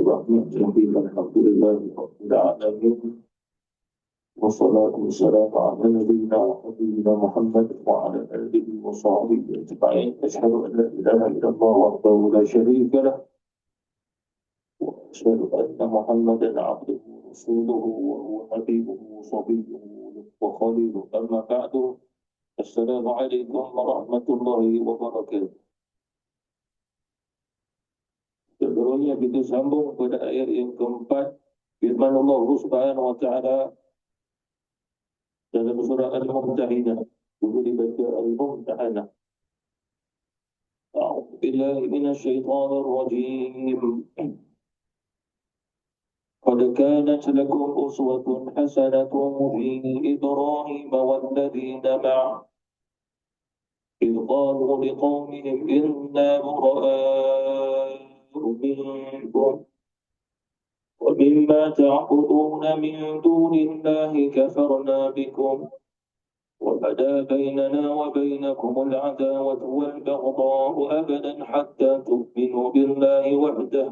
الرحمن الرحيم الحمد لله رب العالمين والصلاة والسلام على نبينا وحبيبنا محمد وعلى آله وصحبه أجمعين أشهد أن لا إله إلا الله وحده لا شريك له وأشهد أن محمدا عبده ورسوله وهو حبيبه وصفيه وخليله أما بعد السلام عليكم ورحمة الله وبركاته. Sebelumnya kita sambung pada ayat yang keempat firman Allah Subhanahu wa taala dalam surah Al-Mumtahinah. Dulu dibaca Al-Mumtahanah. A'udzu billahi minasyaitonir rajim. قد كانت لكم أسوة حسنة في إبراهيم والذين معه إذ قالوا لقومهم إنا براء منكم ومما تعبدون من دون الله كفرنا بكم وبدا بيننا وبينكم العداوة والبغضاء أبدا حتى تؤمنوا بالله وحده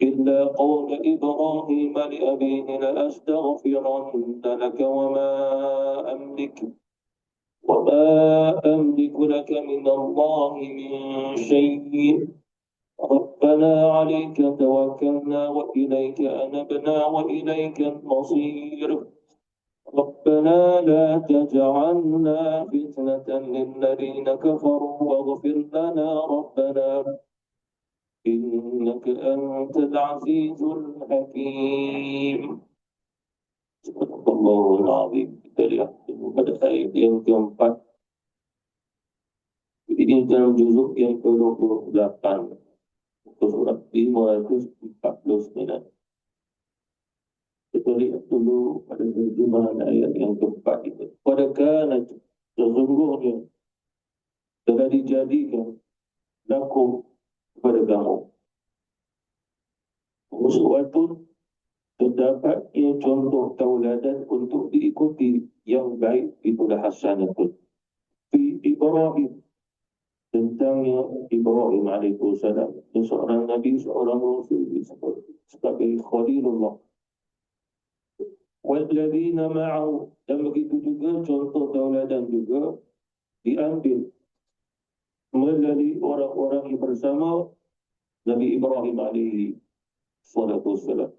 إلا قول إبراهيم لأبيه لأستغفرن لك وما أملك لك من الله من شيء ربنا عليك توكلنا وإليك أنبنا وإليك المصير ربنا لا تجعلنا فتنة للذين كفروا واغفر لنا ربنا إنك أنت العزيز الحكيم. صدق الله العظيم. Kita lihat pada ayat yang keempat. Ini dalam juzuk yang ke-28. Surat 549. Kita lihat dulu pada terjemahan ayat yang keempat itu. Pada kana sesungguhnya telah dijadikan lakum kepada kamu uswatun terdapatnya contoh tauladan untuk diikuti yang baik itulah hasanatun fi Ibrahim tentangnya Ibrahim alaihissalam seorang nabi seorang rasul sebagai khalilullah walladzina ma'ahu dan begitu juga contoh tauladan juga diambil melalui orang-orang yang bersama Nabi Ibrahim alaihi salatu wassalam.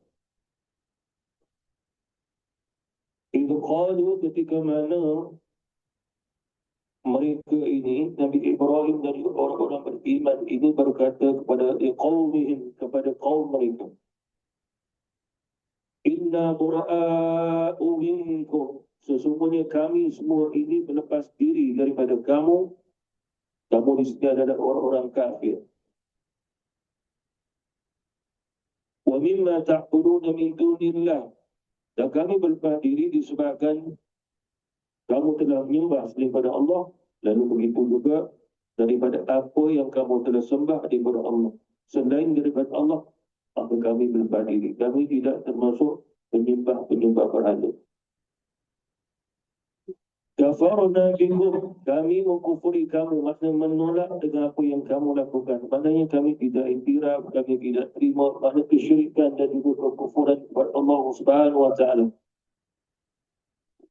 Itu qalu ketika mana mereka ini Nabi Ibrahim dan orang-orang beriman ini berkata kepada qaumihim kepada kaum mereka, Inna bura'a'u minkum, sesungguhnya kami semua ini berlepas diri daripada kamu. Kamu di sini adalah orang-orang kafir. Wa mimma ta'buduna min dunillah, dan kami berlepas diri disebabkan kamu telah menyembah selain pada Allah, lalu begitu juga daripada apa yang kamu telah sembah daripada Allah selain daripada Allah, maka kami berlepas diri. Kami tidak termasuk penyembah berhala. Kafarna bikum, kami mengkufuri kamu, maksudnya menolak dengan apa yang kamu lakukan. Maknanya kami tidak iktiraf, kami tidak terima makna kesyirikan dan juga kekufuran kepada Allah Subhanahu wa taala.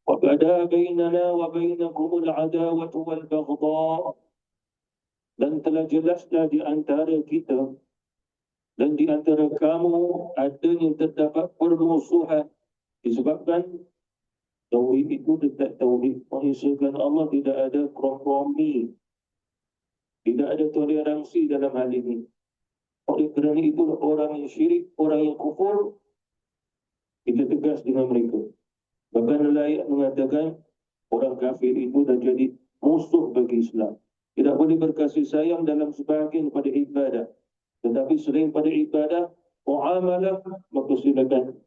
Wa bada bainana wa bainakumul adawatu wal baghdha, dan telah jelaslah di antara kita dan di antara kamu adanya terdapat permusuhan disebabkan tauhid itu tetap tauhid, mengisahkan Allah, tidak ada kompromi, tidak ada toleransi dalam hal ini. Oleh kerana itu orang yang syirik, orang yang kufur, kita tegas dengan mereka. Bahkan layak mengatakan orang kafir itu dah jadi musuh bagi Islam. Tidak boleh berkasih sayang dalam sebahagian pada ibadah, tetapi selain pada ibadah, muamalah, maka silakan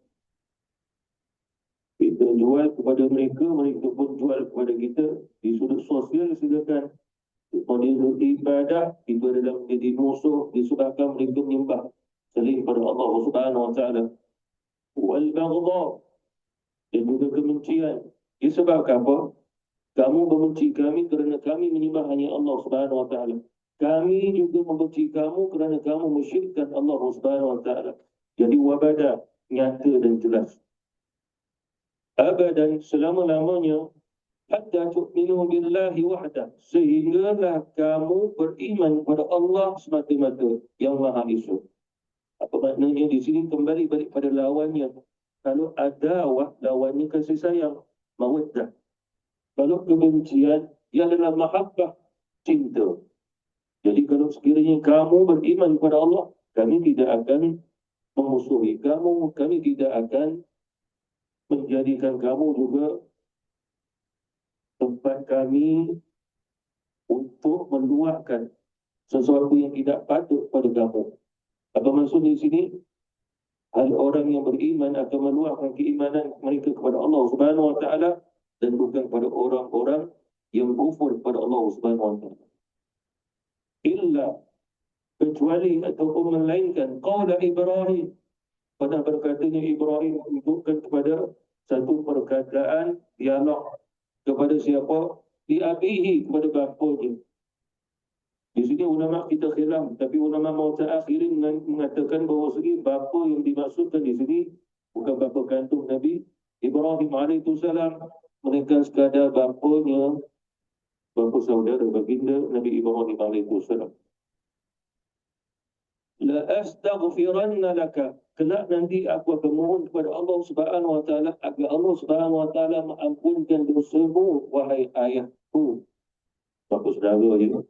kita jual kepada mereka, mereka pun jual kepada kita. Di sudut sosial silakan. Kalau di sudut ibadah, itu adalah menjadi musuh disebabkan mereka menyembah selain pada Allah Subhanahu wa taala. Wal baghdha, dan juga kebencian. Disebabkan apa? Kamu membenci kami kerana kami menyembah hanya Allah Subhanahu wa taala. Kami juga membenci kamu kerana kamu mensyirikkan Allah Subhanahu wa taala. Jadi wabada, nyata dan jelas. Abadan, selama-lamanya, hatta tu'minu billahi wahdah, sehinggalah kamu beriman kepada Allah semata-mata yang Maha Esa. Apa maknanya di sini? Kembali balik pada lawannya. Kalau adawah, lawannya kasih sayang, mawaddah. Kalau kebencian, ia adalah mahabbah, cinta. Jadi kalau sekiranya kamu beriman kepada Allah, kami tidak akan memusuhi kamu, kami tidak akan menjadikan kamu juga tempat kami untuk meluahkan sesuatu yang tidak patut pada kamu. Apa maksud di sini? Hal orang yang beriman akan meluahkan keimanan mereka kepada Allah Subhanahu Wa Taala dan bukan pada orang-orang yang kufur kepada Allah Subhanahu Wa Taala. Illa, kecuali ataupun melainkan qala Ibrahim, pada berkatanya Ibrahim menunjukkan kepada satu perkataan dialog kepada siapa? Di abihi, kepada bapanya. Di sini ulama kita khilaf, tapi ulama mutaakhirin mengatakan bahawa segi bapa yang dimaksudkan di sini bukan bapa kandung Nabi Ibrahim alaihissalam, mereka sekadar bapanya, bapa saudara baginda Nabi Ibrahim alaihissalam. La astaghfiranna laka, kelak nanti aku akan mohon kepada Allah Subhanahu Wa Taala agar Allah Subhanahu Wa Taala mengampunkan dosamu, wahai ayahku, bapa saudara je.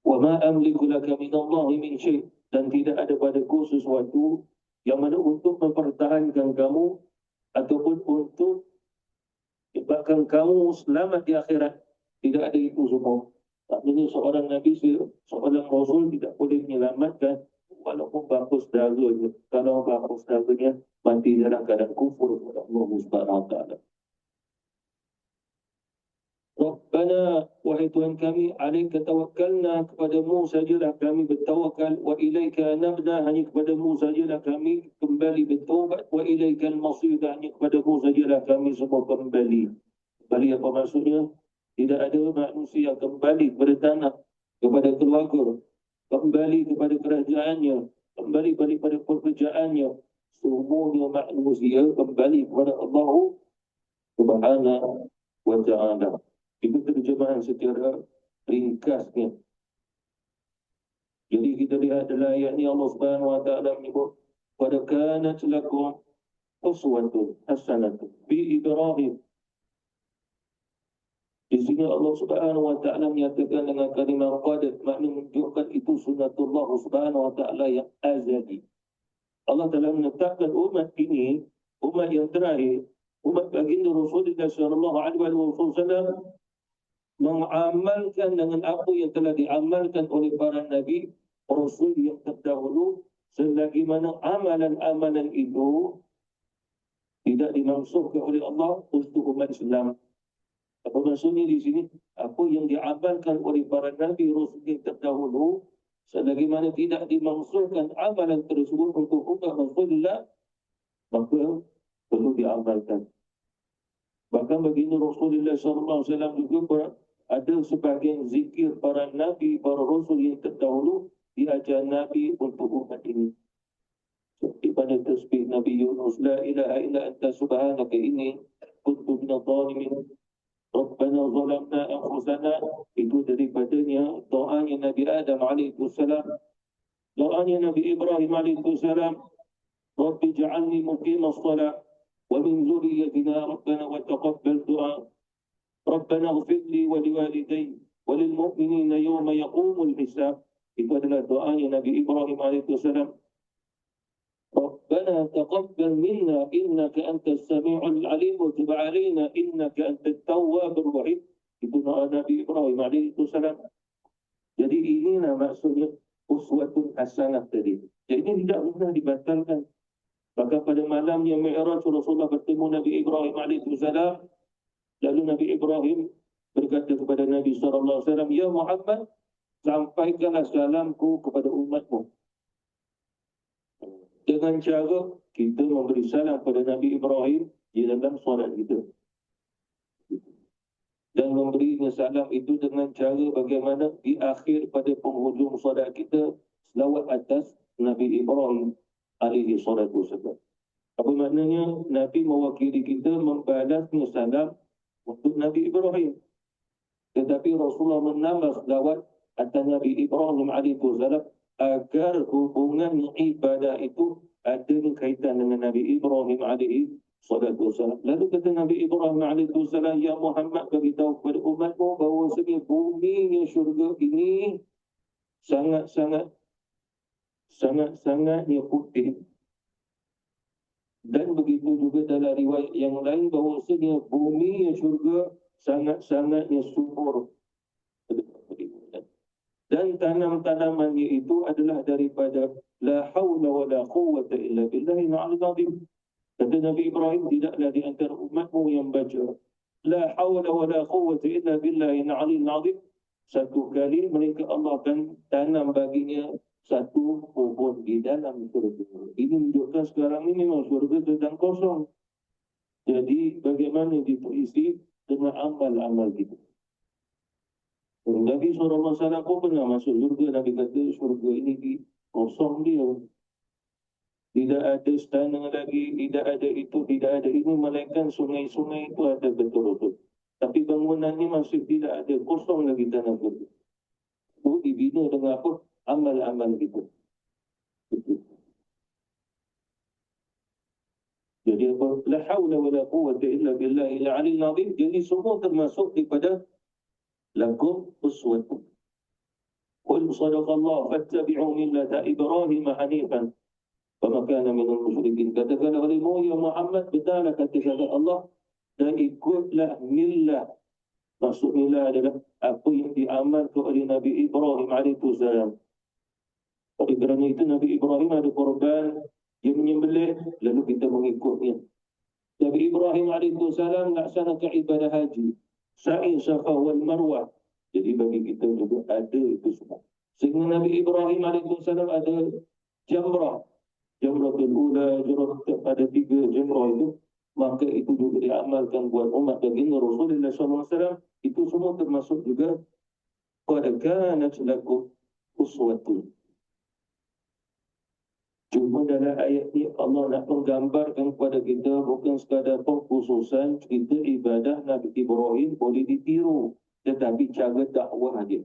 Wa ma amliku laka min Allah min syai', dan tidak ada padaku sesuatu yang mana untuk mempertahankan kamu ataupun untuk menyebabkan kamu selamat di akhirat. Tidak ada itu semua. Maknanya seorang Nabi, seorang Rasul tidak boleh menyelamatkan walaupun bapa saudaranya. Kalau bapa saudaranya mati dalam keadaan kufur kepada Allah Subhanahu Wa Taala. Rabbana, wahai Tuhan kami, alaika tawakkalna, kepadamu sajalah kami bertawakal, wa ilaika anabna, hanya kepadamu sajalah kami kembali bertaubat, wa ilaika al-masir, hanya kepadamu sajalah kami semua kembali. Kembali apa maksudnya? Tidak ada manusia yang kembali kepada tanah, kepada keluarga, kembali kepada kerajaannya, kembali balik pada pekerjaannya. Semuanya manusia kembali kepada Allah Subhanahu wa Ta'ala. Itu terjemahan secara ringkasnya. Jadi kita lihat dalam ayat ini Allah Subhanahu Wa Taala menyebut qad kanat lakum uswatun hasanatun bi Ibrahim. Di sini Allah Subhanahu Wa Taala menyatakan dengan kalimah qad, makna menunjukkan itu sunnatullah Subhanahu Wa Taala yang azali. Allah telah menetapkan umat ini, umat yang terakhir, umat baginda Rasulullah sallallahu alaihi wasallam, mengamalkan dengan apa yang telah diamalkan oleh para nabi rasul yang terdahulu, selagi mana amalan-amalan itu tidak dimansuhkan oleh Allah untuk umat Islam. Apa maksudnya di sini? Apa yang diamalkan oleh para nabi rasul yang terdahulu, selagi mana tidak dimansuhkan amalan tersebut untuk umat Rasulullah, maka perlu diamalkan. Bahkan baginda Rasulullah SAW juga ada sebahagian zikir para nabi, para rasul yang terdahulu diajar Nabi untuk umat ini. Seperti pada tasbih Nabi Yunus, la ilaha illa anta subhanaka inni kuntu minadh dhalimin, Rabbana zalamna anfusana, itu daripadanya doanya Nabi Adam alaihissalam, doanya Nabi Ibrahim alaihissalam, Rabbi ja'alni muqimas salat wa min dzurriyyatina rabbana wa taqabbal du'a. Rabbana ighfir li wa liwalidayya wa lil mu'minina yawma yaqumul hisab. Itu adalah doanya Nabi Ibrahim alaihissalam. Rabbana taqabbal minna innaka antas sami'ul alim wa tub 'alaina innaka antat tawwabur rahim. Itu doa Nabi Ibrahim alaihissalam. Jadi inilah maksudnya uswatun hasanah tadi. Jadi ini tidak pernah dibatalkan. Maka pada malamnya Mi'raj, Rasulullah bertemu Nabi Ibrahim alaihissalam. Lalu Nabi Ibrahim berkata kepada Nabi SAW, ya Muhammad, sampaikanlah salamku kepada umatmu. Dengan cara kita memberi salam kepada Nabi Ibrahim di dalam solat kita. Dan memberinya salam itu dengan cara bagaimana di akhir pada penghujung solat kita, selawat atas Nabi Ibrahim. alaihi salatu wasallam. Apa maknanya? Nabi mewakili kita membalasnya salam untuk Nabi Ibrahim. Tetapi Rasulullah menambah selawat atas Nabi Ibrahim alaihi salam agar hubungan ibadah itu ada kaitan dengan Nabi Ibrahim alaihi salatu wasallam. Lalu kata Nabi Ibrahim alaihi salam, ya Muhammad, beritahu kepada umatmu bahawa bumi syurga ini sangat-sangatnya putih. Dan begitu juga dalam riwayat yang lain bahawasanya bumi syurga sangat-sangatnya subur. Dan tanam-tanamannya itu adalah daripada la hawla wa la quwwata illa billahi al-'aliyyil 'azim. Kata Nabi Ibrahim, tidaklah di antara umatmu yang baca la hawla wa la quwwata illa billahi al-'aliyyil 'azim. Satu kali mereka Allah akan tanam baginya satu pohon di dalam surga. Ini menunjukkan sekarang ini memang surga sedang kosong. Jadi bagaimana kita isi dengan amal-amal kita. Nabi SAW pun pernah masuk surga. Nabi kata surga ini kosong dia. Tidak ada istana lagi, tidak ada itu, tidak ada ini. Melainkan sungai-sungai itu ada betul-betul. Tapi bangunannya masih tidak ada, kosong lagi tanah surga. Itu dibina dengan apa? Amal-amal kita. Jadi apa? La hawla wa la quwwata illa billahi al-'aliyyil 'azim. Jadi semua termasuk daripada lakum uswatun. Qul sadaqallah fattabi'u millata Ibrahim hanifan wa ma kana minal musyrikin. Katakanlah olehmu ya Muhammad, betul kata Allah, dan ikutlah millah. Maksud millah adalah apa yang diamalkan oleh Nabi Ibrahim alaihi salam. Oleh kerana itu Nabi Ibrahim ada korban, dia menyembelih, lalu kita mengikutnya. Nabi Ibrahim alaihi salam laksanakan ibadah haji, sa'i Safa wal Marwah. Jadi bagi kita juga ada itu semua. Sehingga Nabi Ibrahim alaihi salam ada jamrah. Jamratul ula, ada 3 jamrah itu. Maka itu juga diamalkan buat umat baginda Rasulullah SAW. Itu semua termasuk juga qad kanat lakum uswatun. Cuma dalam ayat ini Allah nak menggambarkan kepada kita bukan sekadar pengkhususan kita ibadah Nabi Ibrahim boleh ditiru, tetapi cara dakwah dia.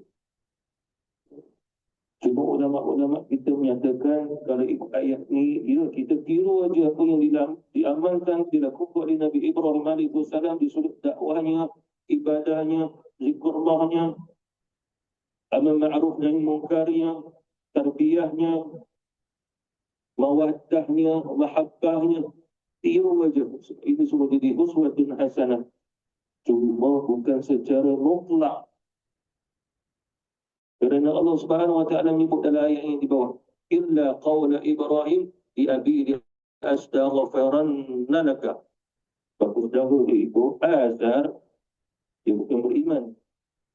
Cuma ulama-ulama kita menyatakan kalau ikut ayat ni, ya kita tiru aja apa yang diamalkan, dilakukan oleh Nabi Ibrahim AS di sudut dakwahnya, ibadahnya, zikrulahnya, amal ma'ruf nahi munkarnya, tarbiyahnya, mawaddahnya, mahabbahnya, tiru aja. Itu semua jadi uswatun hasanah. Cuma bukan secara mutlak. Kerana Allah Subhanahu wa taala menyebut dalam ayat yang di bawah, illa qawla Ibrahim li abihi astaghfiranna laka. Bagus dahulu itu Azar, dia bukan beriman.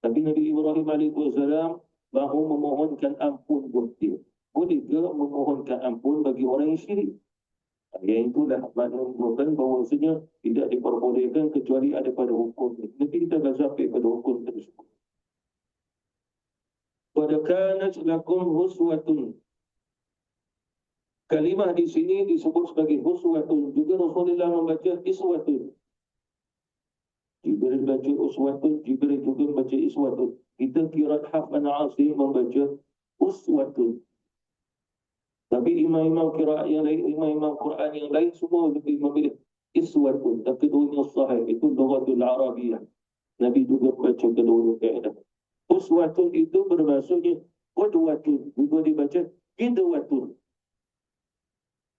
Tapi Nabi Ibrahim AS mahu memohonkan ampun buat dia. Boleh ke memohonkan ampun bagi orang yang syirik? Yang itulah menunjukkan bahawasanya tidak diperbolehkan kecuali ada pada hukum. Nanti kita akan sampai pada hukum tersebut. Qad kanat lakum uswatun. Kalimah di sini disebut sebagai uswatun. Juga Rasulullah membaca iswatun. Jibril baca uswatun, Jibril juga membaca iswatun. Kita kira Hafan Asim membaca uswatun. Tapi imam-imam qiraat yang lain, imam-imam Quran yang lain semua lebih memilih iswatun. Dan keduanya sahih, itu lughatul Arabiyah. Nabi juga membaca kedua kaedah. Uswatun itu bermaksudnya qudwatun, juga dibaca qidwatun.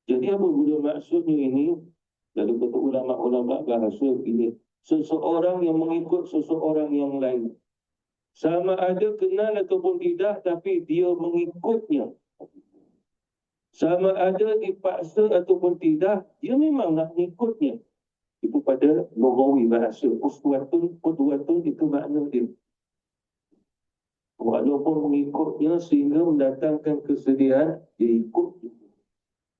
Jadi apa guna maksudnya ini? Lalu kata ulama-ulama bahasa ini, seseorang yang mengikut seseorang yang lain, sama ada kenal ataupun tidak, tapi dia mengikutnya. Sama ada dipaksa ataupun tidak, dia memang nak mengikutnya. Itu pada lughawi bahasa. Uswatun, qudwatun itu makna dia. Walaupun mengikutnya sehingga mendatangkan kesedihan, dia ikut juga.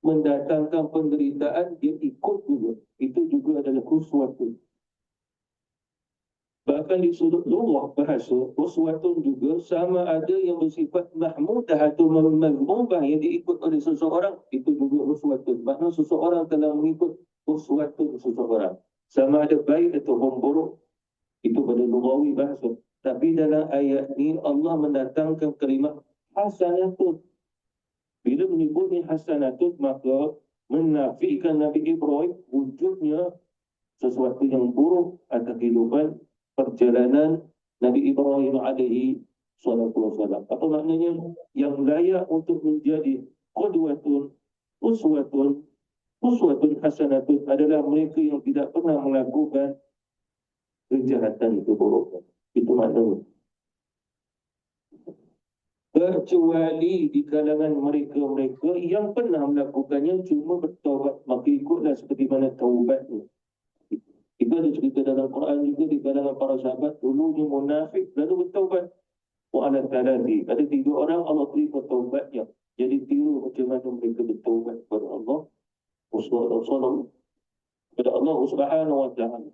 Mendatangkan penderitaan, dia ikut juga. Itu juga adalah uswatun. Bahkan di sudut lughah bahasa, uswatun juga sama ada yang bersifat mahmudah atau mazmumah yang diikut oleh seseorang, itu juga uswatun. Maknanya seseorang telah mengikut uswatun seseorang. Sama ada baik atau buruk, itu pada lughawi bahasa. Tapi dalam ayat ini Allah mendatangkan kalimat hasanatun. Bila menyebutnya hasanatun, maka menafikan Nabi Ibrahim wujudnya sesuatu yang buruk atas kehidupan perjalanan Nabi Ibrahim alaihi salatu wassalam. Apa maknanya? Yang layak untuk menjadi qudwatun, uswatun, uswatun hasanatun adalah mereka yang tidak pernah melakukan kejahatan itu buruk. Itu maknanya. Kecuali di kalangan mereka-mereka yang pernah melakukannya cuma bertaubat, maka ikutlah seperti mana taubatnya. Itu ada cerita dalam Quran juga di kalangan para sahabat, dulunya munafik lalu bertaubat. Wa ala talati, ada 3 orang Allah terima taubatnya. Jadi tiru macam mana mereka bertaubat kepada Allah, kepada Allah Subhanahu wa taala.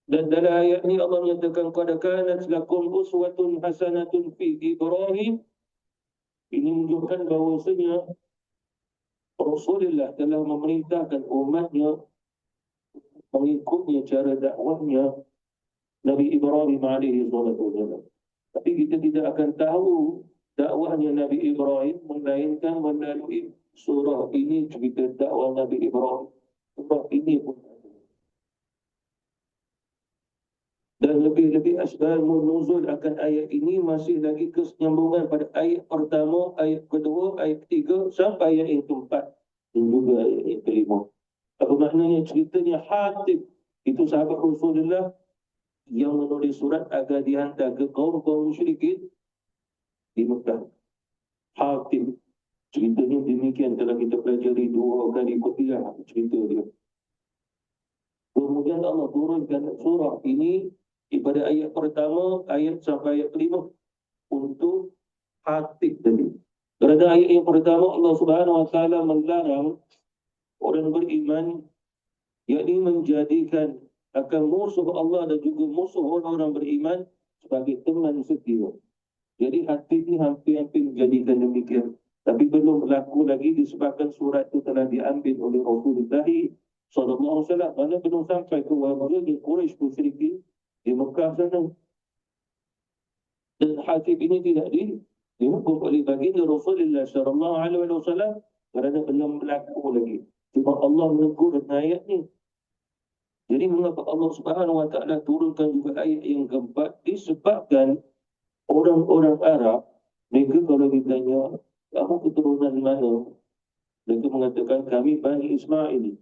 Dan dalam ayat ini Allah menyatakan qad kanat lakum uswatun hasanatun fi Ibrahim. Ini menunjukkan bahawasanya Rasulullah telah memerintahkan umatnya mengikutnya cara dakwahnya Nabi Ibrahim alaihi salatu wasallam. Tapi kita tidak akan tahu dakwahnya Nabi Ibrahim melainkan melalui surah ini, cerita dakwah Nabi Ibrahim. Surah ini pun dan lebih-lebih asbab nuzul akan ayat ini masih lagi kesenyambungan pada ayat pertama, ayat kedua, ayat ketiga sampai ayat yang keempat dan juga ayat yang kelima. Apa maknanya? Ceritanya Hatib, itu sahabat Rasulullah yang menulis surat agar dihantar ke kaum-kaum musyrikin di Mekah. Hatib, ceritanya demikian, telah kita pelajari 2 kali kuliah cerita dia. Kemudian Allah turunkan surah ini pada ayat pertama, ayat sampai ayat kelima untuk Hatib tadi. Kerana ayat yang pertama Allah Subhanahu wa taala melarang orang beriman, yakni menjadikan akan musuh Allah dan juga musuh orang-orang beriman sebagai teman setia. Jadi Hatib ini hampir-hampir menjadikan demikian. Tapi belum berlaku lagi disebabkan surat itu telah diambil oleh Rasulullah sallallahu alaihi wasallam, mana belum sampai ke warga di Quraisy musyrikin di Mekah sana. Dan Hatib ini tidak dihukum oleh baginda Rasulullah sallallahu alaihi wasallam kerana belum berlaku lagi. Cuma Allah menegur dengan ayat ni. Jadi mengapa Allah Subhanahu wa taala turunkan juga ayat yang keempat? Disebabkan orang-orang Arab, mereka kalau ditanya, kamu keturunan mana? Mereka mengatakan kami Bani Ismail.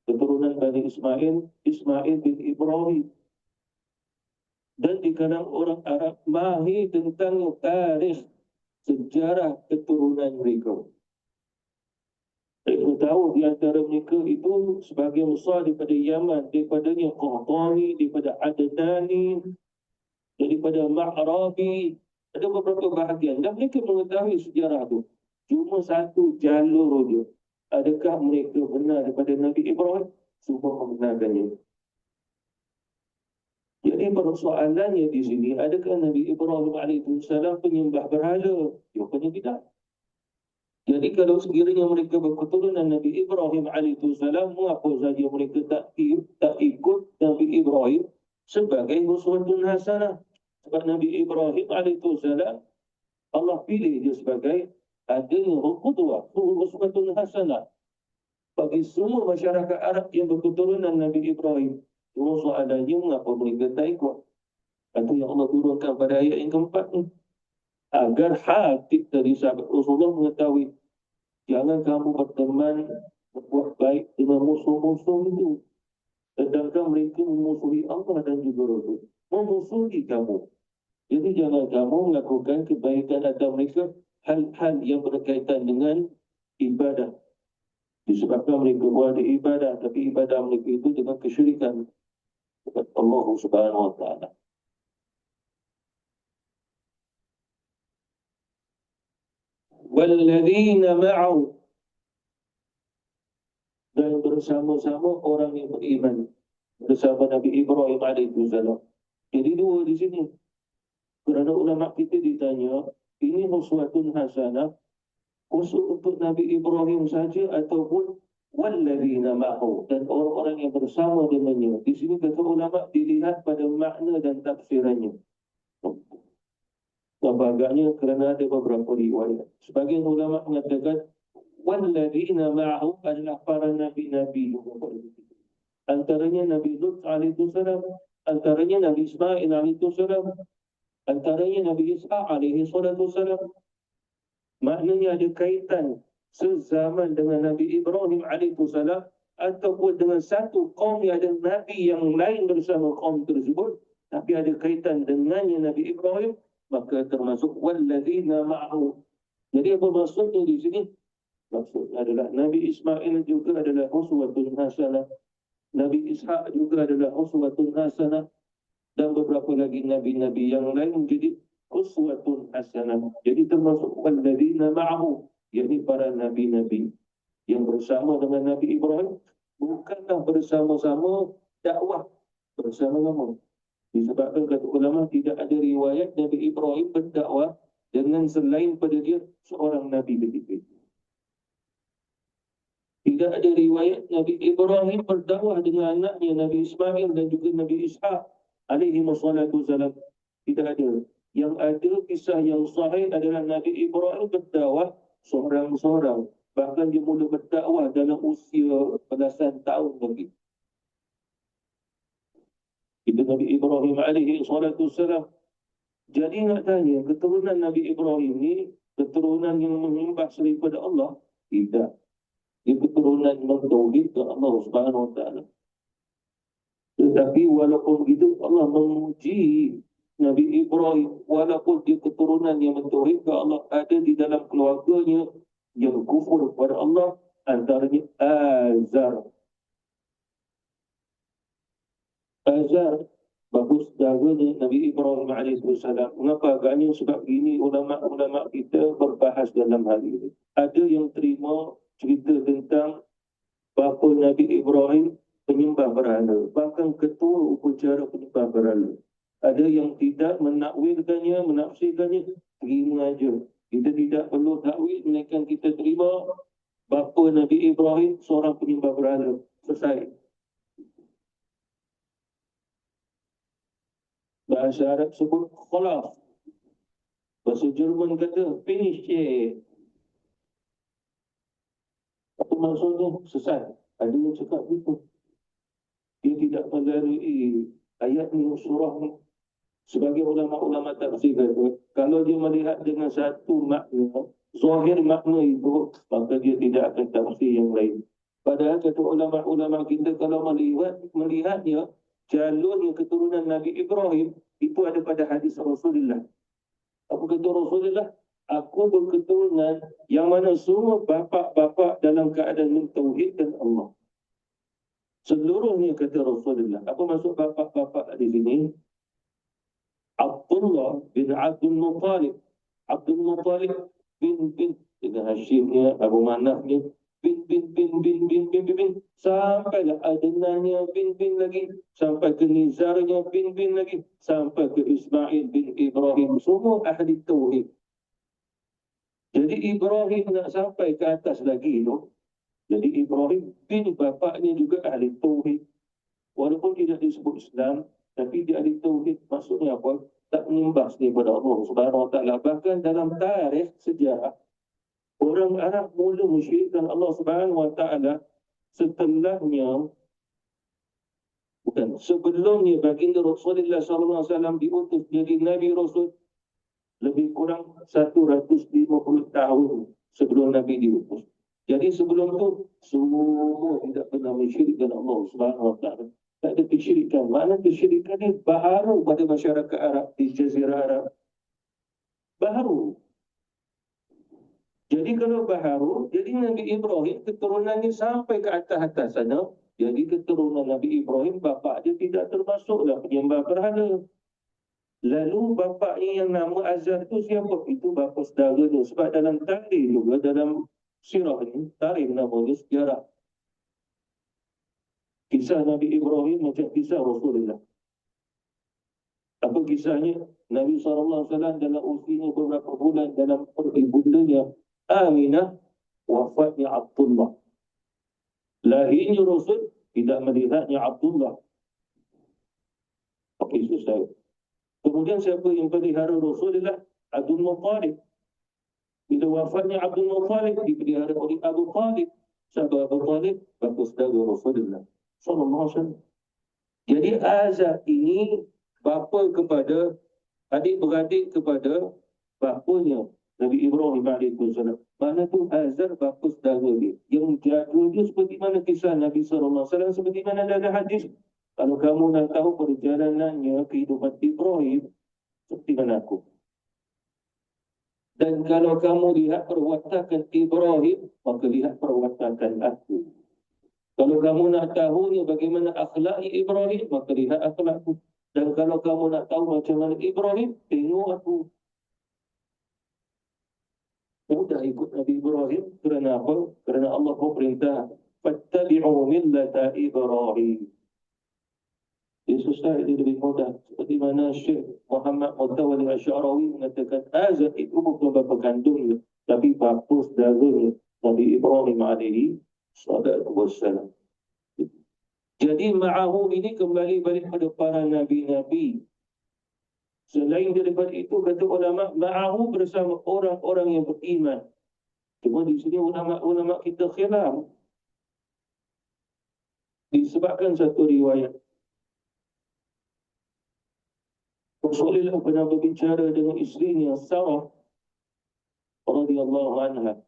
Keturunan Bani Ismail, Ismail bin Ibrahim. Dan di kalangan orang Arab mahir tentang tarikh sejarah keturunan mereka. Mereka tahu di antara mereka itu sebagian besar daripada Yaman, daripadanya Qahtani, daripada Adnani, daripada Ma'rabi, ada beberapa bahagian. Dan mereka mengetahui sejarah itu. Cuma satu jalur saja. Adakah mereka benar daripada Nabi Ibrahim? Semua membenarkannya. Jadi persoalannya di sini, adakah Nabi Ibrahim alaihissalam penyembah berhala? Jawapannya tidak. Jadi kalau sekiranya mereka berketurunan Nabi Ibrahim alaihissalam, mengapa saja mereka tak ikut Nabi Ibrahim sebagai uswatun hasanah? Sebab Nabi Ibrahim alaihissalam Allah pilih dia sebagai adanya qudwah, uswatun hasanah bagi semua masyarakat Arab yang berketurunan Nabi Ibrahim. Cuma soalannya mengapa mereka tak ikut? Itu yang Allah turunkan pada ayat yang keempat ni. Agar Hatib dari sahabat Rasulullah mengetahui, jangan kamu berteman berbuat baik dengan musuh-musuh itu. Sedangkan mereka memusuhi Allah dan juga Rasul. Memusuhi kamu. Jadi jangan kamu melakukan kebaikan atas mereka hal-hal yang berkaitan dengan ibadah. Disebabkan mereka buat ibadah, tapi ibadah mereka itu dengan kesyirikan kepada Allah Subhanahu wa taala. Walladzina ma'ahu, dan bersama-sama orang yang beriman. bersama Nabi Ibrahim alaihissalam. Jadi dua di sini. Kerana ulama kita ditanya, ini uswatun hasanah khusus untuk Nabi Ibrahim saja ataupun walladzina ma'ahu, dan orang-orang yang bersama dengannya. Di sini kata ulama dilihat pada makna dan tafsirannya. Agaknya kerana ada beberapa riwayat. Sebagian ulama mengatakan walladzina ma'ahu adalah para nabi-nabi juga. Antaranya Nabi Lut alaihissalam, antaranya Nabi Ismail alaihissalam, antaranya Nabi Ishaq alaihissalam. Maknanya ada kaitan sezaman dengan Nabi Ibrahim alaihissalam ataupun dengan satu kaum yang ada Nabi yang lain bersama kaum tersebut, tapi ada kaitan dengannya Nabi Ibrahim, maka termasuk walladzina ma'ahu. Jadi apa maksudnya di sini? Maksudnya adalah Nabi Ismail juga adalah uswatun hasanah, Nabi Ishaq juga adalah uswatun hasanah, dan beberapa lagi nabi-nabi yang lain menjadi uswatun hasanah. Jadi termasuk walladzina ma'ahu, yakni para nabi-nabi yang bersama dengan Nabi Ibrahim, bukanlah bersama-sama dakwah bersama-sama. Disebabkan kata ulama tidak ada riwayat Nabi Ibrahim berdakwah dengan selain pada dia seorang nabi ketika itu. Tidak ada riwayat Nabi Ibrahim berdakwah dengan anaknya Nabi Ismail dan juga Nabi Ishaq alaihi wassalatu wassalam. Tidak ada. Yang ada kisah yang sahih adalah Nabi Ibrahim berdakwah seorang-seorang. Bahkan dia mula berdakwah dalam usia belasan tahun lagi. Itu Nabi Ibrahim alaihi wassalatu wassalam. Jadi nak tanya, keturunan Nabi Ibrahim ni keturunan yang menyembah selain pada Allah? Tidak. Dia keturunan mentauhid ke Allah Subhanahu Wa Taala. Tetapi walaupun begitu Allah memuji Nabi Ibrahim, walaupun dia keturunan yang mentauhid ke Allah, ada di dalam keluarganya yang kufur kepada Allah, antaranya Azar. Azar bagus darahnya Nabi Ibrahim alaihissalam. Mengapa agaknya? Sebab ini ulama-ulama kita berbahas dalam hal ini. Ada yang terima cerita tentang bapa Nabi Ibrahim penyembah berhala, bahkan ketua upacara penyembah berhala. Ada yang tidak menakwilkannya, menafsirkannya, terima aja. Kita tidak perlu takwil, melainkan kita terima bapa Nabi Ibrahim seorang penyembah berhala. Selesai. Bahasa Arab sebut khalas. Bahasa Jerman kata finish it. Apa maksudnya? Sesat. Ada yang cakap gitu. Dia tidak melalui ayat ni, surah ni. Sebagai ulama-ulama tafsir kata, kalau dia melihat dengan satu makna, zahir makna itu, maka dia tidak akan tafsir yang lain. Padahal kata ulama-ulama kita, kalau melihatnya, jalurnya keturunan Nabi Ibrahim, itu ada pada hadis Rasulullah. Apa kata Rasulullah? Aku berketurunan yang mana semua bapa-bapa dalam keadaan mentauhidkan Allah. Seluruhnya kata Rasulullah. Apa maksud bapa-bapa di sini? Abdullah bin Abdul Muttalib. Abdul Muttalib bin dengan Hashimnya, Abu Manafnya, bin, sampailah Adnannya bin lagi, sampai ke Nizarnya bin lagi, sampai ke Ismail bin Ibrahim, semua ahli tauhid. Jadi Ibrahim nak sampai ke atas lagi tu. Jadi Ibrahim bin bapaknya juga ahli tauhid. Walaupun tidak disebut Islam, tapi dia ahli tauhid. Maksudnya apa? Tak menyembah kepada Allah Subhanahu Wa Taala. Bahkan dalam tarikh sejarah, orang Arab mula mensyirikkan Allah Subhanahu Wa Taala sebelumnya baginda Rasulullah SAW diutus jadi Nabi Rasul lebih kurang 150 tahun sebelum Nabi diutus. Jadi sebelum tu semua tidak pernah mensyirikkan Allah Subhanahu Wa Taala. Tak ada kesyirikan. Mana kesyirikan ni baharu pada masyarakat Arab di Jazirah Arab. Baharu. Jadi kalau baharu, jadi Nabi Ibrahim keturunannya sampai ke atas-atas sana. Jadi keturunan Nabi Ibrahim, bapa dia tidak termasuklah penyembah berhala. Lalu bapaknya yang nama Azar itu siapa? Itu bapa saudara dia. Sebab dalam tarikh juga, dalam sirah ni, tarikh namanya sejarah. Kisah Nabi Ibrahim macam kisah Rasulullah. Apa kisahnya? Nabi SAW dalam usianya beberapa bulan dalam perut ibundanya Aminah, wafatnya Abdullah. Lahirnya Rasul, tidak melihatnya Abdullah. Okey, susah. Kemudian siapa yang pelihara Rasulullah? Abdul Muttalib. Bila wafatnya Abdul Muttalib, dipelihara oleh Abu Talib. Siapa Abu Talib? Bapa saudara Rasulullah sallallahu alaihi wasallam. Jadi Azar ini bapa kepada, adik-beradik kepada bapanya Nabi Ibrahim alaihissalam. Mana tu Azar bapa saudara dia. Yang jaga dia seperti mana kisah Nabi sallallahu alaihi wasallam, seperti mana ada hadis. Kalau kamu nak tahu perjalanannya kehidupan Ibrahim, seperti mana aku. Dan kalau kamu lihat perwatakan Ibrahim, maka lihat perwatakan aku. Kalau kamu nak tahu bagaimana akhlak Ibrahim, maka lihat akhlakku. Dan kalau kamu nak tahu macam mana Ibrahim, tengok aku. Mudah ikut Nabi Ibrahim. Kerana apa? Kerana Allah berperintah, fattabi'u millata Ibrahim. Dia susah, dia lebih mudah. Seperti mana Syekh Muhammad Mutawalli Asy'arawi mengatakan, Azar itu bukan bapa kandungnya, tapi bapa saudaranya Nabi Ibrahim alaihi wassalam. Jadi ma'ahu ini kembali balik pada para nabi-nabi. Selain daripada itu, kata ulama, ma'ahu bersama orang-orang yang beriman. Cuma di sini ulama kita khilaf. Disebabkan satu riwayat. Rasulullah pernah berbicara dengan isterinya Sarah radhiyallahu anha.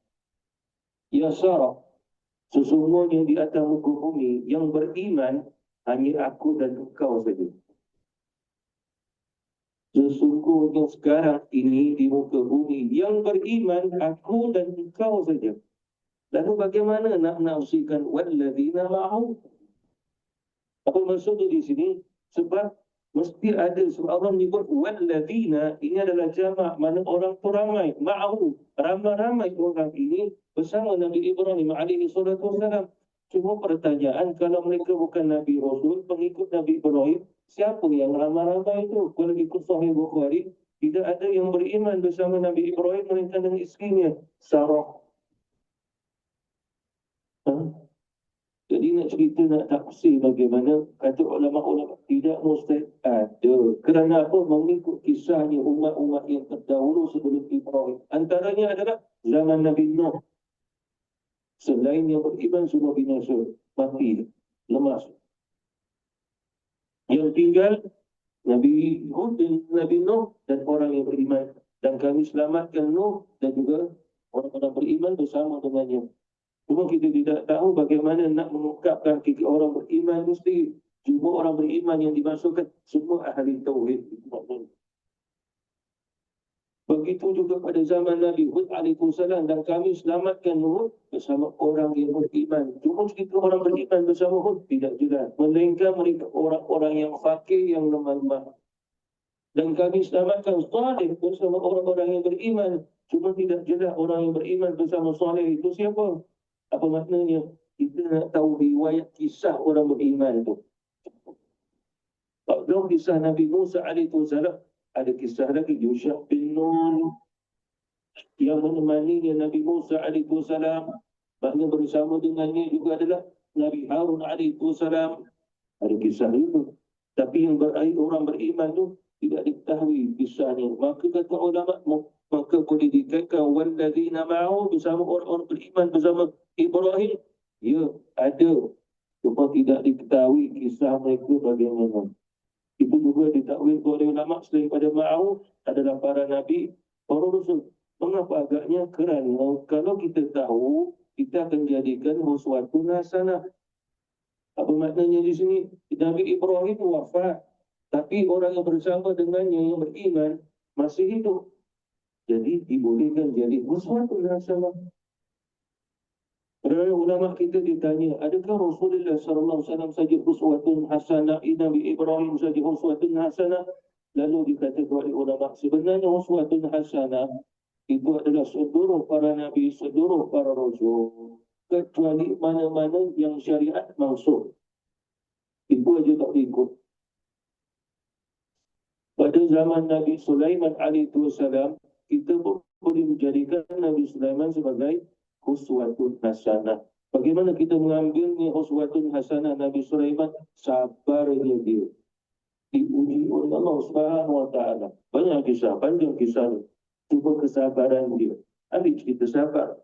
Ya Sarah, sesungguhnya di atas muka bumi yang beriman hanya aku dan engkau saja. Sesungguhnya sekarang ini di muka bumi yang beriman aku dan engkau saja. Lalu bagaimana nak menafsirkan walladzina ma'ahu? Apa maksudnya di sini? Sebab mesti ada, sebab Allah menyebut walladzina, ini adalah jamak, mana orang tu ramai, ma'ahu, ramai-ramai orang ini bersama Nabi Ibrahim alaihi salatu wasalam. Cuma pertanyaan, kalau mereka bukan Nabi Rasul, pengikut Nabi Ibrahim, siapa yang ramai-ramai itu? Kalau ikut Sahih Bukhari, tidak ada yang beriman bersama Nabi Ibrahim melainkan dengan isterinya Sarah. Jadi nak cerita, nak tafsir bagaimana, kata ulama-ulama, tidak mustahil ada. Kerana apa? Mengikut kisahnya umat-umat yang terdahulu sebelum Ibrahim. Antaranya adalah zaman Nabi Nuh. Selain yang beriman semua binasa, mati, lemas. Yang tinggal Nabi Hud dan Nabi Nuh dan orang yang beriman. Dan kami selamatkan Nuh dan juga orang-orang beriman bersama dengannya. Cuma kita tidak tahu bagaimana nak mengungkapkan orang beriman mesti. Cuma orang beriman yang dimasukkan semua ahli tauhid. Begitu juga pada zaman Nabi Hud alaihissalam, dan kami selamatkan Hud bersama orang yang beriman. Cuma kita orang beriman bersama Hud tidak jelas. Melainkan mereka orang-orang yang fakir, yang lemah-lemah. Dan kami selamatkan Saleh bersama orang-orang yang beriman. Cuma tidak jelas orang yang beriman bersama Saleh itu siapa. Apa maknanya? Kita nak tahu riwayat kisah orang beriman itu. Dalam kisah Nabi Musa alaihissalam, ada kisah lagi Yusha bin Nun yang menemaninya Nabi Musa alaihissalam. Maknanya bersama dengannya juga adalah Nabi Harun alaihissalam. Ada kisah itu. Tapi yang orang beriman itu tidak diketahui kisahnya. Maka kata ulama, maka boleh dikaitkan walladzina ma'ahu bersama orang-orang beriman bersama Ibrahim. Ya, ada. Cuma tidak diketahui kisah mereka bagaimana. Itu juga ditakwil oleh ulama selain pada ma'ahu adalah para nabi, para rasul. Mengapa agaknya? Kerana kalau kita tahu, kita akan jadikan sesuatu hasanah. Apa maknanya di sini? Nabi Ibrahim wafat, tapi orang yang bersama dengannya yang beriman masih hidup. Jadi dibolehkan jadi sesuatu hasanah. Kerana ulama kita ditanya, adakah Rasulullah SAW saja uswatun hasanah, Nabi Ibrahim saja uswatun hasanah? Lalu dikatakan oleh ulama, sebenarnya uswatun hasanah itu adalah seluruh para nabi, seluruh para rasul, kecuali mana-mana yang syariat maksud. Itu aja tak ikut. Pada zaman Nabi Sulaiman alaihissalam, kita boleh menjadikan Nabi Sulaiman sebagai uswatun hasanah. Bagaimana kita mengambilnya uswatun hasanah Nabi Sulaiman? Sabarnya dia. Diuji oleh Allah Subhanahu wa taala. Banyak kisah, panjang kisah ni. Cuma kesabaran dia. Ambil cerita sabar.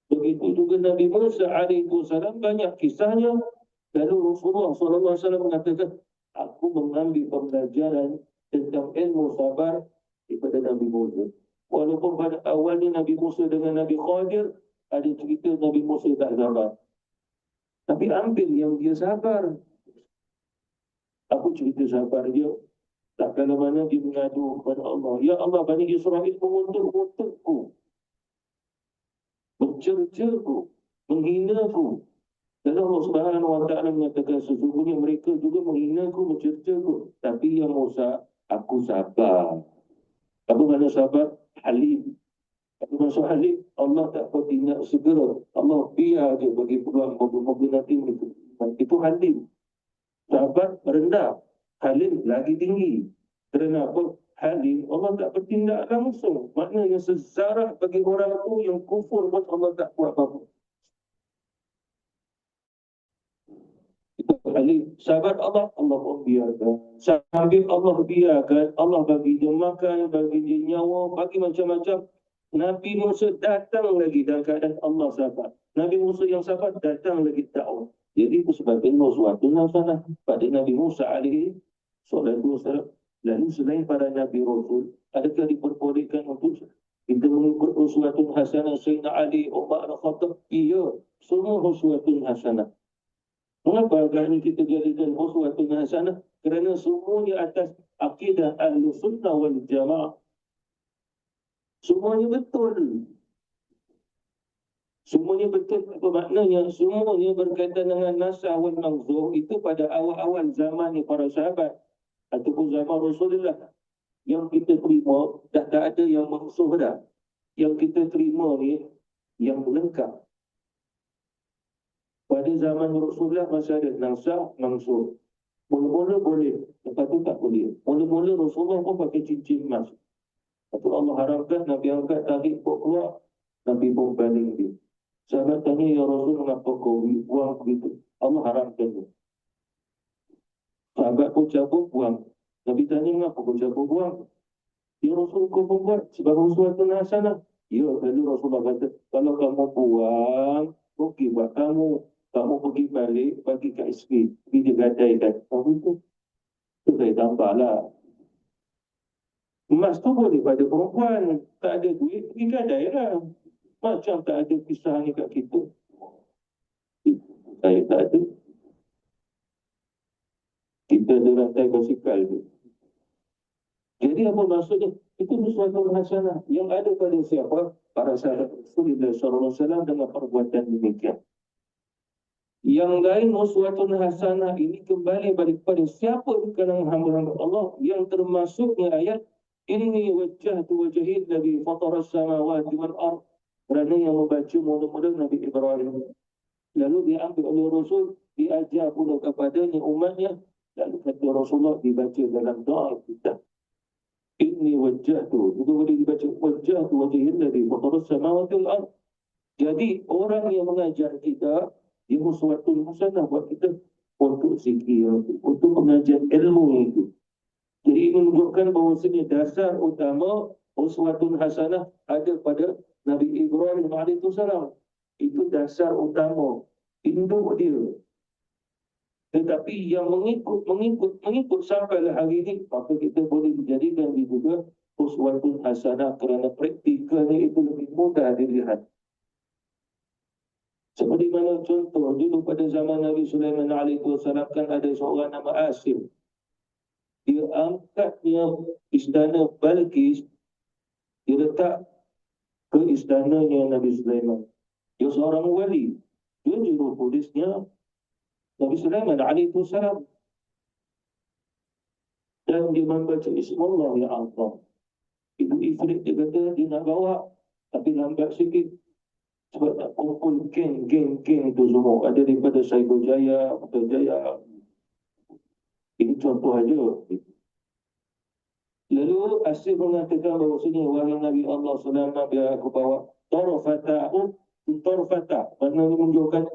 Begitu juga Nabi Musa alaihissalam, banyak kisahnya. Lalu Rasulullah SAW mengatakan, aku mengambil pembelajaran tentang ilmu sabar daripada Nabi Musa. Walaupun pada awalnya Nabi Musa dengan Nabi Khadir, ada cerita Nabi Musa tak sabar. Tapi ambil yang dia sabar. Aku cerita sabar dia. Tak kala mana dia mengadu kepada Allah. Ya Allah, Bani Israel mengutuk-ngutukku, mencercaku, menghinaku. Dan Allah Subhanahu wa taala mengatakan sesungguhnya mereka juga menghinaku, mencercaku. Tapi yang Musa, aku sabar. Apa makna sabar? Halim. Apa maksud halim? Allah tak bertindak segera. Allah biar dia bagi peluang moga-moga nanti mereka. Itu halim. Sabar rendah. Halim lagi tinggi. Kerana apa? Halim, Allah tak bertindak langsung. Maknanya sesarah bagi orang tu yang kufur buat Allah tak buat apa-apa. Itu halim. Sabar Allah, Allah pun biarkan. Sambil Allah biarkan, Allah bagi dia makan, bagi dia nyawa, bagi macam-macam. Nabi Musa datang lagi dalam keadaan Allah sabar. Nabi Musa yang sabar datang lagi dakwah. Jadi itu sebabnya suatu hasanah pada Nabi Musa alaihi salatu wasallam. Lalu selain para Nabi Rasul, adakah diperbolehkan untuk kita mengikut uswatun hasanah Sayyidina Ali, Umar Al-Khattab? Iya, semua uswatun hasanah. Mengapa kerana kita jadikan uswatun hasanah? Kerana semuanya atas akidah Ahlus Sunnah wal Jamaah. Semuanya betul. Semuanya betul. Apa maknanya? Semuanya berkaitan dengan nasah wal manzuh itu pada awal-awal zaman para sahabat ataupun zaman Rasulullah. Yang kita terima dah tak ada yang mansuh dah. Yang kita terima ni yang lengkap. Pada zaman Rasulullah masih ada nasah, mansuh. Mula-mula boleh, lepas tu tak boleh. Mula-mula Rasulullah pun pakai cincin emas. Lepas Allah haramkan, Nabi angkat tarik pun keluar, Nabi pun baling dia. Sahabat tanya, ya Rasul, mengapa kau buang begitu? Allah haramkan dia. Sahabat pun cabut, buang. Nabi tanya, mengapa kau cabut, buang? Ya Rasul, kau pun buat sebagai suatu hasanah. Ya, lalu Rasulullah kata, kalau kamu buang, okey buat kamu. Kamu pergi balik, bagi kat isteri. Pergi dia gadaikan. Apa itu? Itu saya tambahlah. Emas tu boleh pada perempuan. Tak ada duit, pergi gadai lah. Macam tak ada kisah ni kat kita. Saya tak ada. Kita ada rantai basikal tu. Jadi apa maksudnya? Itu sesuatu hasanah yang ada pada siapa? Para sahabat Rasulullah SAW dengan perbuatan demikian. Yang lain uswatun hasanah ini kembali balik kepada siapa di kalangan hamba-hamba Allah yang termasuknya ayat inni wajjahtu wajhi alladhi fatara as-samawati wal ardh. Kerana yang membaca mula-mula Nabi Ibrahim. Lalu diambil oleh Rasul, diajar pula kepadanya umatnya. Lalu kata Rasulullah dibaca dalam doa kita. Inni wajjahtu. Itu boleh dibaca wajjahtu wajhi alladhi fatara as-samawati wal ardh. Jadi orang yang mengajar kita dia uswatun hasanah buat kita untuk zikir, untuk mengajar ilmu itu. Jadi ini menunjukkan bahawasanya dasar utama uswatun hasanah ada pada Nabi Ibrahim alaihissalam. Itu dasar utama, induk dia. Tetapi yang mengikut sampai hari ini, maka kita boleh dijadikan juga uswatun hasanah kerana praktikalnya itu lebih mudah dilihat. Seperti mana contoh, dulu pada zaman Nabi Sulaiman alaihissalam kan ada seorang nama Asim. Dia angkatnya istana Balqis, dia letak ke istananya Nabi Sulaiman. Dia seorang wali. Dia juru polisnya Nabi Sulaiman alaihissalam. Dan dia membaca Bismillah ya Allah. Itu ifrit dia kata dia nak bawa, tapi lambat sikit. Sebab tak kumpul geng itu semua. Ada daripada Saibul Jaya, Putrajaya, Ini contoh aja. Lalu Asyik mengatakan bahawasanya wahai Nabi Allah SAW, biar aku bawa torfata, mana menunjukkan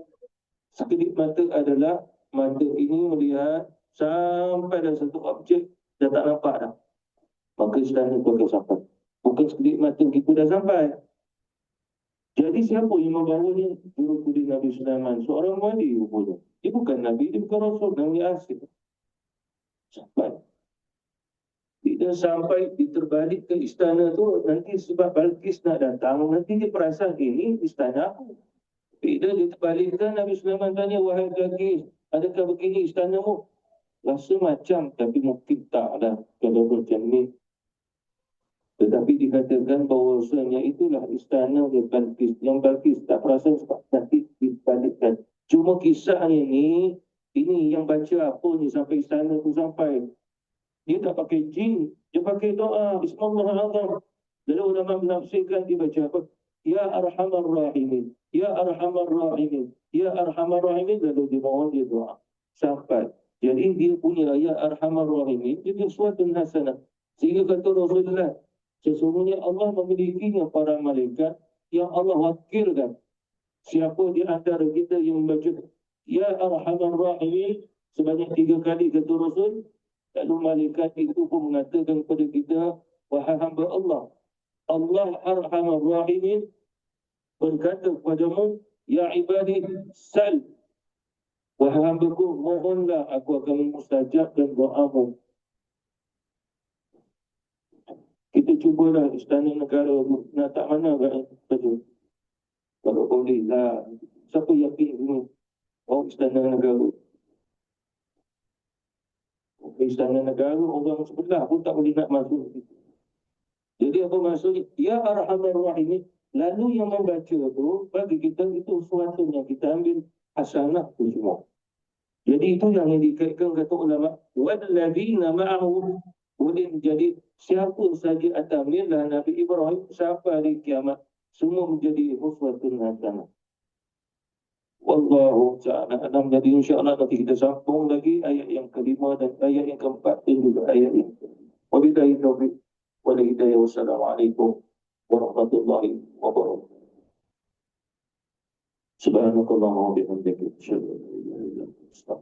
sekedip mata adalah mata ini melihat sampai dalam satu objek dah tak nampak dah. Maka istana itu akan sampai. Bukan sekedip mata kita dah sampai. Jadi siapa yang membawanya? Guru kudin Nabi Sulaiman, seorang wali rupanya. Dia bukan Nabi, dia bukan Rasul, namanya Asyik. Sampai. Bila sampai diterbalik ke istana tu, nanti sebab Balkis nak datang, nanti dia perasan ini istana aku. Bila dia terbalikkan, Nabi Sulaiman tanya, wahai Balkis, adakah begini istanamu? Rasa macam, tapi mungkin tak lah kalau macam ni. Tetapi dikatakan bahawasanya itulah istana yang Balkis. Yang Balkis tak perasan sebab nanti dibalikkan. Cuma kisahnya ni, ini yang baca apa ni sampai istana tu sampai. Dia tak pakai jin, dia pakai doa Bismillahirrahmanirrahim. Lalu ulama menafsirkan dia baca apa? Ya Arhamar Rahimin, Ya Arhamar Rahimin, Ya Arhamar Rahimin. Lalu dia mohon dia doa sampai. Jadi dia punya Ya Arhamar Rahimin itu suatu hasanah. Sehingga kata Rasulullah, sesungguhnya Allah memilikinya para malaikat yang Allah wakilkan. Siapa di antara kita yang membaca Ya Arhamar Rahimin sebanyak 3 kali, kata Rasul, lalu malaikat itu pun mengatakan kepada kita, wahai hamba Allah, Allah Arhamar Rahimin berkata kepadamu, ya ibadi sal, wahai hambaku, mohonlah, aku akan memustajabkan doamu. Kita cubalah istana negara nak tak mana betul. Kalau boleh lah, siapa yakin ini? Oh, istana negara. Istana negara, orang sebelah pun tak boleh nak masuk. Jadi apa maksudnya? Ya Arhamar Rahimin. Lalu yang membaca tu, bagi kita itu sesuatu yang kita ambil hasanah tu semua. Jadi itu yang dikaitkan kata ulama. وَالَّذِينَ مَعَهُ. Boleh menjadi siapa saja atas millah Nabi Ibrahim sampai hari kiamat. Semua menjadi uswatun hasanah. Wallahu ta'ala alam. Jadi insyaAllah nanti kita sambung lagi ayat yang kelima dan ayat yang keempat dan juga ayat yang kelima. Wabillahi taufiq wal hidayah. Wassalamualaikum warahmatullahi wabarakatuh. Subhanakallahumma wa bihamdika asyhadu an la ilaha illa anta